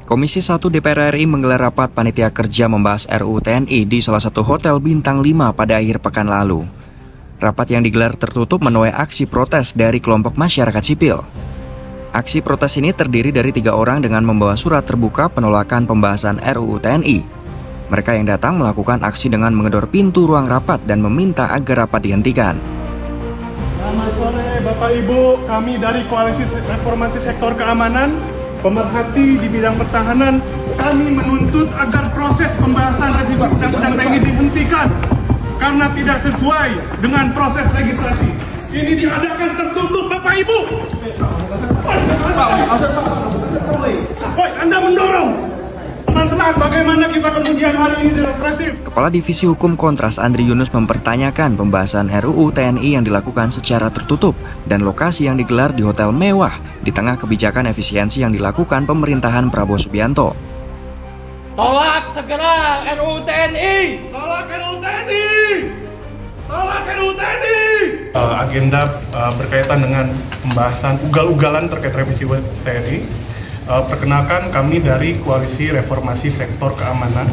Komisi 1 DPR RI menggelar rapat panitia kerja membahas RUU TNI di salah satu hotel bintang 5 pada akhir pekan lalu. Rapat yang digelar tertutup menuai aksi protes dari kelompok masyarakat sipil. Aksi protes ini terdiri dari 3 orang dengan membawa surat terbuka penolakan pembahasan RUU TNI. Mereka yang datang melakukan aksi dengan menggedor pintu ruang rapat dan meminta agar rapat dihentikan. Selamat sore Bapak Ibu, kami dari Koalisi Reformasi Sektor Keamanan, pemerhati di bidang pertahanan, kami menuntut agar proses pembahasan revisi Undang-Undang TNI dihentikan karena tidak sesuai dengan proses legislasi. Ini diadakan tertutup, Bapak Ibu. Woi, Anda mendorong. Teman-teman, bagaimana kita kemudian hari ini represif? Kepala Divisi Hukum Kontras Andri Yunus mempertanyakan pembahasan RUU TNI yang dilakukan secara tertutup dan lokasi yang digelar di hotel mewah di tengah kebijakan efisiensi yang dilakukan pemerintahan Prabowo Subianto. Tolak segera RUU TNI! Tolak RUU TNI! Tolak RUU TNI! Agenda berkaitan dengan pembahasan ugal-ugalan terkait revisi TNI. Perkenalkan, kami dari Koalisi Reformasi Sektor Keamanan,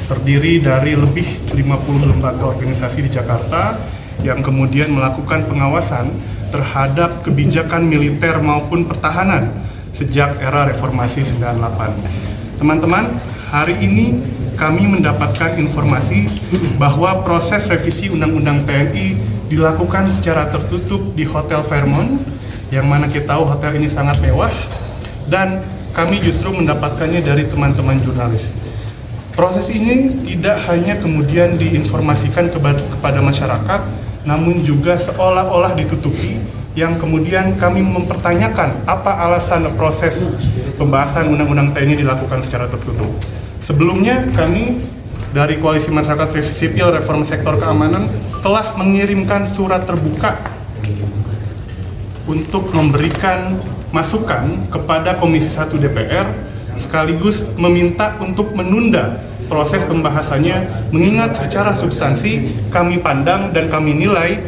terdiri dari lebih 50 lembaga organisasi di Jakarta yang kemudian melakukan pengawasan terhadap kebijakan militer maupun pertahanan sejak era Reformasi 98. Teman-teman, hari ini kami mendapatkan informasi bahwa proses revisi Undang-Undang TNI dilakukan secara tertutup di Hotel Fairmont, yang mana kita tahu hotel ini sangat mewah, dan kami justru mendapatkannya dari teman-teman jurnalis. Proses ini tidak hanya kemudian diinformasikan kepada masyarakat, namun juga seolah-olah ditutupi, yang kemudian kami mempertanyakan apa alasan proses pembahasan Undang-Undang TNI dilakukan secara tertutup. Sebelumnya, kami dari Koalisi Masyarakat Sipil Reform Sektor Keamanan telah mengirimkan surat terbuka untuk memberikan masukan kepada Komisi 1 DPR, sekaligus meminta untuk menunda proses pembahasannya, mengingat secara substansi kami pandang dan kami nilai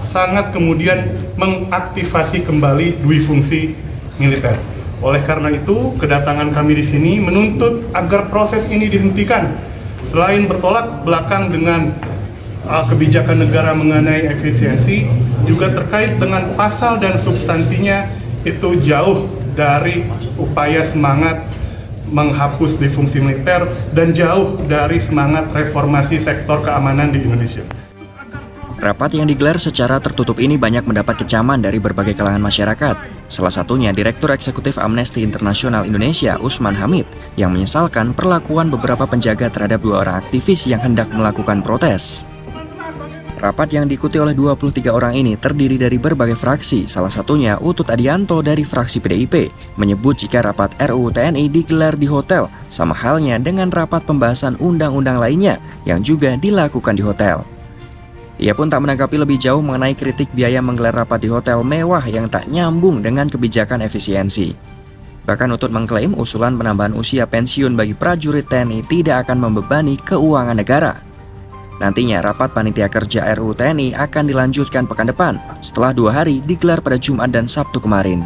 sangat kemudian mengaktifasi kembali dui fungsi militer. Oleh karena itu, kedatangan kami di sini menuntut agar proses ini dihentikan. Selain bertolak belakang dengan kebijakan negara mengenai efisiensi, juga terkait dengan pasal dan substansinya itu jauh dari upaya semangat menghapus difungsi militer dan jauh dari semangat reformasi sektor keamanan di Indonesia. Rapat yang digelar secara tertutup ini banyak mendapat kecaman dari berbagai kalangan masyarakat. Salah satunya Direktur Eksekutif Amnesty International Indonesia, Usman Hamid, yang menyesalkan perlakuan beberapa penjaga terhadap 2 orang aktivis yang hendak melakukan protes. Rapat yang diikuti oleh 23 orang ini terdiri dari berbagai fraksi, salah satunya Utut Adianto dari fraksi PDIP, menyebut jika rapat RUU TNI digelar di hotel, sama halnya dengan rapat pembahasan undang-undang lainnya yang juga dilakukan di hotel. Ia pun tak menanggapi lebih jauh mengenai kritik biaya menggelar rapat di hotel mewah yang tak nyambung dengan kebijakan efisiensi. Bahkan Utut mengklaim usulan penambahan usia pensiun bagi prajurit TNI tidak akan membebani keuangan negara. Nantinya rapat panitia kerja RUU TNI akan dilanjutkan pekan depan setelah 2 hari digelar pada Jumat dan Sabtu kemarin.